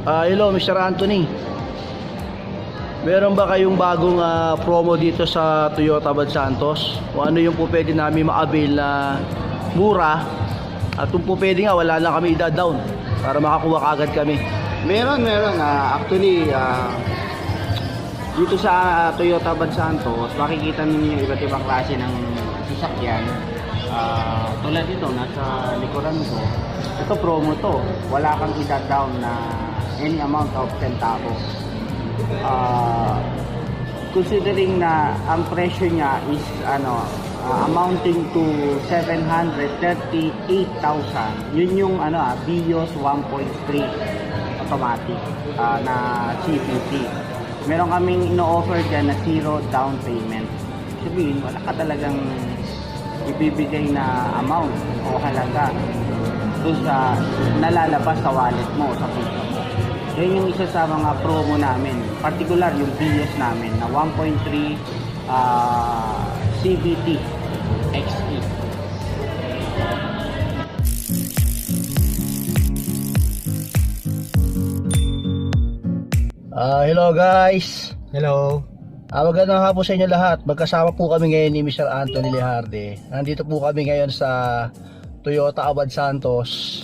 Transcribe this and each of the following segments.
Hello Mr. Anthony. Meron ba kayong bagong promo dito sa Toyota ABAD Santos? O ano yung po pwede namin ma-avail na mura? At kung po pwede nga, wala lang kami i-down para makakuha kagad kami. Meron. Actually, dito sa Toyota ABAD Santos, makikita ninyo iba't ibang klase ng sasakyan. Tulad dito, nasa likuran ko. Ito promo to. Wala kang i-down na any amount of centavos. Considering na ang presyo niya is amounting to 738,000. Yun yung BIOS 1.3 automatic na CVT. Meron kaming ino-offer dyan na 0 down payment. Sabihin, wala ka talagang ibibigay na amount o halaga doon sa nalalabas sa wallet mo, sa puso mo. Yan yung isa sa mga promo namin, particular yung BIOS namin na 1.3 CVT XE. Hello guys. Hello. Magandang hapon sa inyo lahat. Magkasama po kami ngayon ni Mr. Anthony LEJARDE. Nandito po kami ngayon sa Toyota ABAD Santos.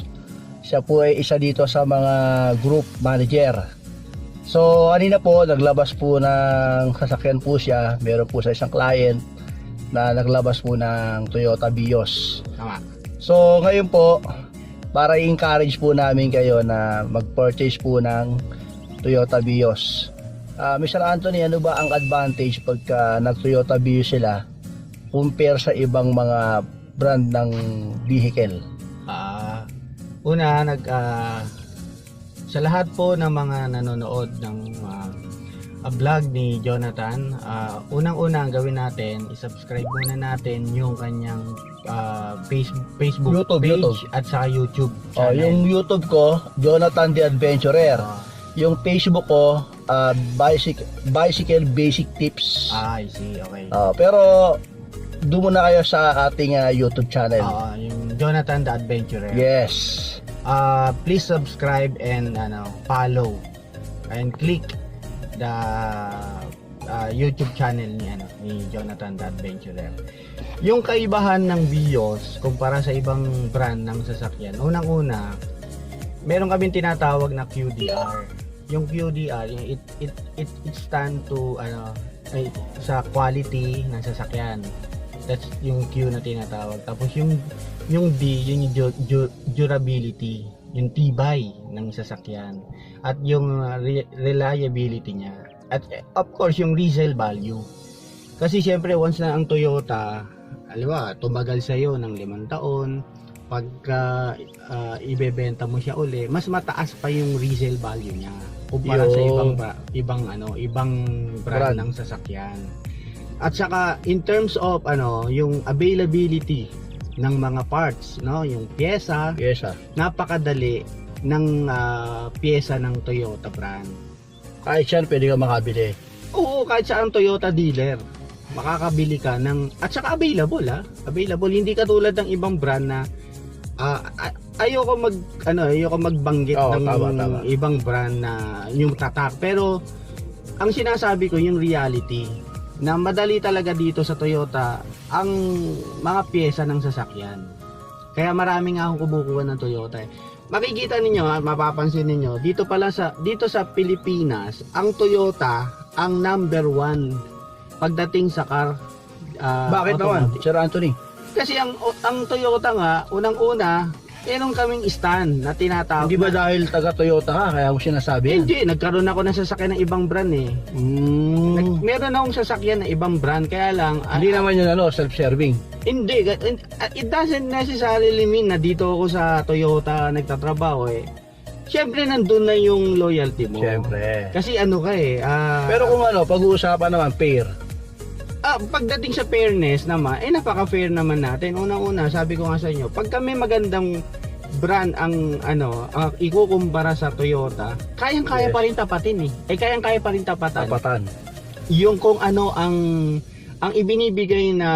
Siya po ay isa dito sa mga group manager. So, kanina po, naglabas po ng sasakyan po siya. Meron po sa isang client na naglabas po ng Toyota BIOS. Tama. So, ngayon po, para i-encourage po namin kayo na mag-purchase po ng Toyota BIOS. Mr. Anthony, ano ba ang advantage pagka nag-Toyota BIOS sila compare sa ibang mga brand ng vehicle? Una, sa lahat po ng mga nanonood ng vlog ni Jonathan, unang-una ang gawin natin, i-subscribe muna natin yung kanyang Facebook page at saka YouTube channel. Yung YouTube ko, Jonathan the Adventurer. Yung Facebook ko, Bicycle Basic Tips. I see, okay. Pero doon muna kayo sa ating YouTube channel. Yung Jonathan the Adventurer. Yes. Please subscribe and follow and click the YouTube channel ni Jonathan the Adventurer. Yung kaibahan ng BIOS kumpara sa ibang brand ng sasakyan, unang-una, meron kaming tinatawag na QDR. Yung QDR, it stand to sa quality ng sasakyan. That's yung Q na tinatawag. Tapos yung D, yung durability, yung tibay ng sasakyan. At yung reliability niya. At of course, yung resale value. Kasi syempre, once na ang Toyota, tumagal sa'yo ng 5 taon, pagka ibebenta mo siya uli, mas mataas pa yung resale value niya kumpara sa ibang brand ng sasakyan. At saka in terms of yung availability ng mga parts, yung pyesa, napakadali ng pyesa ng Toyota brand. Kahit siya pwede ka makabili. Oo, kahit saan Toyota dealer makakabili ka ng, at saka available, hindi katulad ng ibang brand na ayoko magbanggit ng tama. ibang brand na yung tatak, pero ang sinasabi ko yung reality na madali talaga dito sa Toyota ang mga pyesa ng sasakyan. Kaya marami nga akong kumukuha ng Toyota. Makikita ninyo, mapapansin ninyo, dito sa Pilipinas, ang Toyota ang number 1 pagdating sa car. Bakit naman, Sir Anthony? Kasi ang Toyota nga, unang-una, meron kaming stand na tinatawag. Hindi ba dahil taga Toyota ka kaya mo sinasabi? Hindi, nagkaroon ako ng sasakyan ng ibang brand eh. Meron akong sasakyan ng ibang brand, kaya lang hindi naman yun self-serving. Hindi, it doesn't necessarily mean na dito ako sa Toyota nagtatrabaho eh. Siyempre nandun na yung loyalty mo. Siyempre. Kasi pero kung pag-uusapan naman pair. Pagdating sa fairness naman, napaka-fair naman natin. Unang-una, sabi ko nga sa inyo, pag kami magandang brand ang ikukumpara sa Toyota, kayang-kaya pa rin tapatin eh. Kayang-kaya pa rin tapatan. Yung kung ang ibinibigay na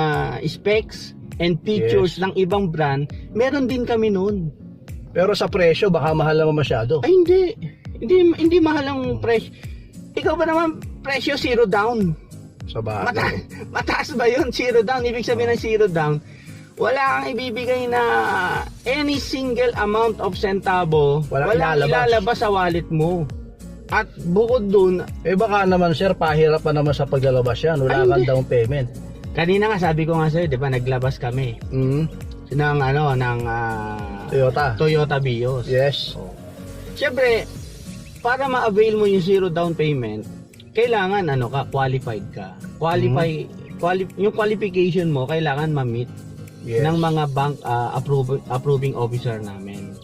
specs and features ng ibang brand, meron din kami noon. Pero sa presyo, baka mahal naman masyado. Ay, hindi. Hindi mahal ang presyo. Ikaw ba naman presyo zero down? Sa bagay. Mataas ba yun? Zero down. Ibig sabihin ng zero down, wala kang ibibigay na any single amount of centavo. Walang ilalabas sa wallet mo. At bukod dun, Baka naman sir, pahirap pa naman sa paglalabas yan. Wala kang down payment. kanina nga sabi ko nga sa'yo, di ba, naglabas kami ng Toyota Vios. Yes. Siyempre, para ma-avail mo yung zero down payment, kailangan qualified ka. Yung qualification mo kailangan ma-meet ng mga bank approving officer namin.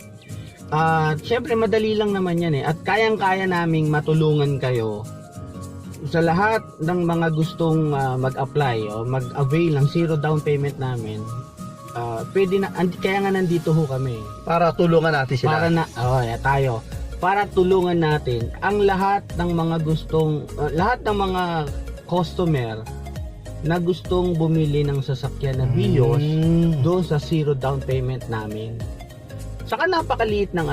Siyempre madali lang naman yan at kayang-kaya naming matulungan kayo sa lahat ng mga gustong mag-apply o mag-avail ng zero down payment namin. Pwede na, kaya nga nandito ho kami. Para tulungan natin sila. Para tulungan natin ang lahat ng mga lahat ng mga customer na gustong bumili ng sasakyan na Vios doon sa zero down payment namin. Saka napakaliit ng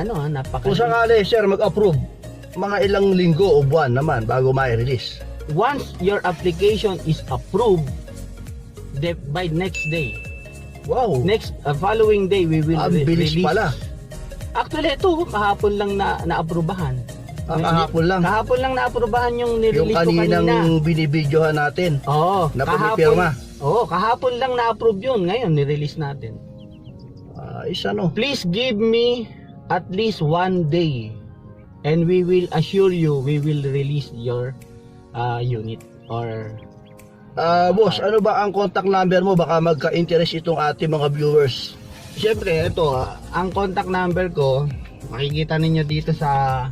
Kung sakali sir mag-approve, mga ilang linggo o buwan naman bago ma-release. Once your application is approved, by next day, following day we will bilis release. pala. Actually ito kahapon lang na-aprubahan. Kahapon lang. Kahapon lang na-aprubahan yung nirelease ko kanina. Yung kaninang binibidyohan natin. Oo. Na pumipirma. Kahapon lang na-approve yun. Ngayon, nirelease natin. Please give me at least 1 day and we will assure you we will release your unit or boss, ano ba ang contact number mo? Baka magka-interest itong ating mga viewers. Siyempre, ito, ang contact number ko, makikita ninyo dito sa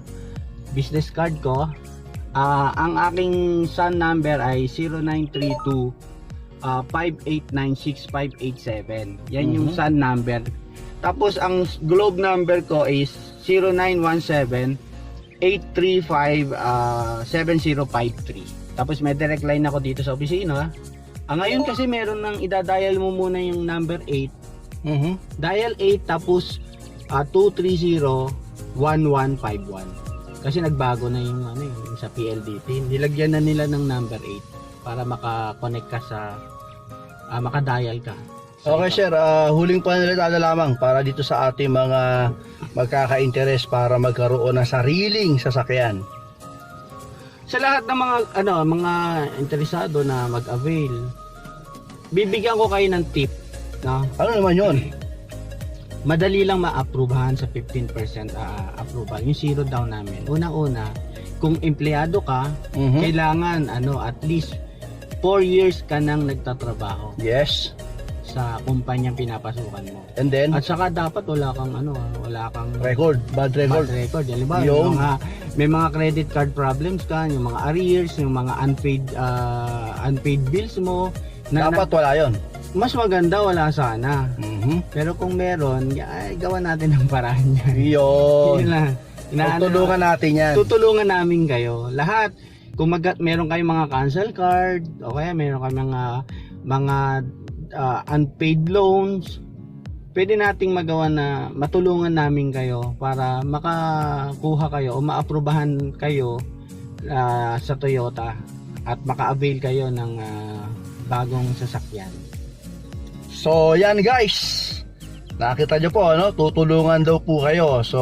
business card ko. Ang aking SAN number ay 0932 5896 587. Yan yung SAN number. Tapos ang globe number ko is 0917 835 7053. Tapos may direct line ako dito sa opisina. Ngayon kasi meron nang idadial mo muna yung number 8. Dial 8 tapos 230-1151. Kasi nagbago na yung yung sa PLDT. Nilagyan na nila ng number 8 para maka-connect ka sa maka-dial ka. Okay sir, huling panalitada lamang para dito sa ating mga magkaka-interest para magkaroon ng sariling sasakyan. Sa lahat ng mga interesado na mag-avail, bibigyan ko kayo ng tip. No? Ano naman yun? Madali lang ma-approvehan sa 15% approval yung zero down namin. Una-una, kung empleyado ka, kailangan at least 4 years ka nang nagtatrabaho. Yes. Sa kumpanyang pinapasukan mo. And then, at saka dapat wala kang record, bad record. Halimbawa, may mga credit card problems ka, yung mga arrears, yung mga unpaid bills mo. Dapat wala yon. Mas maganda wala sana. Pero kung meron, gawa natin ang paraan niya. Yun. Tutulungan natin yan. Tutulungan namin kayo. Lahat. Kung meron kayong mga cancel card, o kaya meron kayong mga unpaid loans, pwede nating magawa na matulungan namin kayo para makakuha kayo o maaprubahan kayo sa Toyota at maka-avail kayo ng bagong sasakyan. So yan guys, nakita nyo po tutulungan daw po kayo. So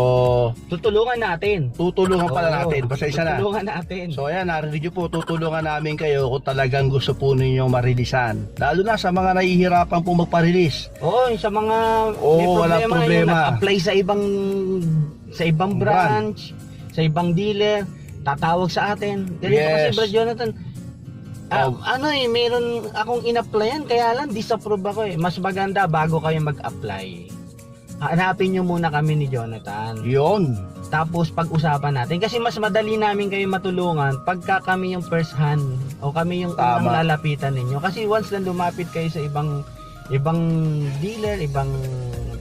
tutulungan natin. Tutulungan pala natin. Basta isa na. Tutulungan natin. So ayan, narinig nyo po, tutulungan namin kayo kung talagang gusto po ninyong marilisan. Lalo na sa mga nahihirapan po magpa-release. Sa mga may problema. Apply sa ibang branch, sa ibang dealer, tatawag sa atin. Ganito kasi Brad Jonathan. Meron akong in-applyan kaya lang disapprove ako. Mas maganda bago kayo mag-apply, hanapin nyo muna kami ni Jonathan. Yun. Tapos pag-usapan natin kasi mas madali namin kayo matulungan pagka kami yung first hand o kami yung unang lalapitan ninyo. Kasi once na lumapit kayo sa ibang dealer, ibang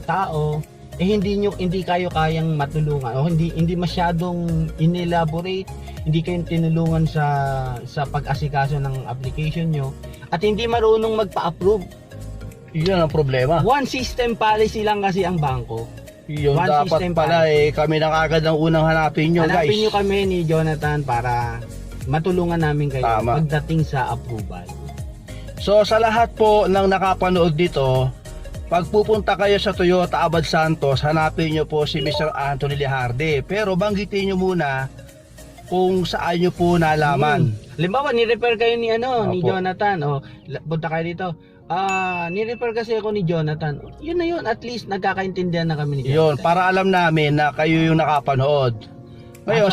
tao, hindi kayo kayang matulungan o hindi masyadong inelaborate, hindi kayo tinulungan sa pag-asikaso ng application nyo at hindi marunong magpa-approve. Yun ang problema. One system policy lang kasi ang bangko. Yun One dapat system pala policy. kami na kagad ang unang hanapin nyo, guys. Hanapin nyo kami ni Jonathan para matulungan namin kayo Tama. pagdating sa approval. So sa lahat po ng nakapanood dito, pag pupunta kayo sa Toyota ABAD Santos, hanapin nyo po si Mr. Anthony Lejarde. Pero banggitin nyo muna kung saan nyo po nalaman. Halimbawa, ni-refer kayo ni ni Opo. Jonathan. O, punta kayo dito. Ni-refer kasi ako ni Jonathan. Yun na yun. At least nagkakaintindihan na kami ni Yun, Jonathan. para alam namin na kayo yung nakapanood. Ngayon,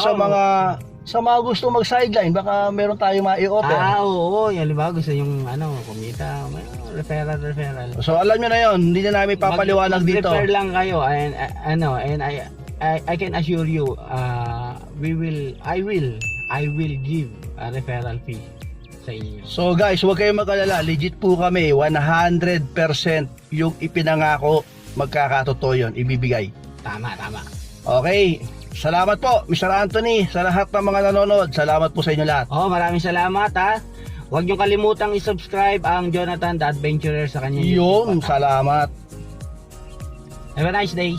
sa mga gusto mag-sideline, baka meron tayong ma-i-offer. Oo. Halimbawa, gusto yung kumita. Referral. So alam nyo na yun, hindi na namin papaliwanag dito. Mag-refer lang kayo. And I can assure you, I will give a referral fee sa inyo. So guys, huwag kayong mag-alala, legit po kami, 100% yung ipinangako, magkakatotoo yun, ibibigay. Tama. Okay, salamat po Mr. Anthony sa lahat ng mga nanonood, salamat po sa inyo lahat. Maraming salamat ha. Huwag niyong kalimutang i-subscribe ang Jonathan the Adventurer sa kanyang YouTube Yun, channel. salamat. Have a nice day.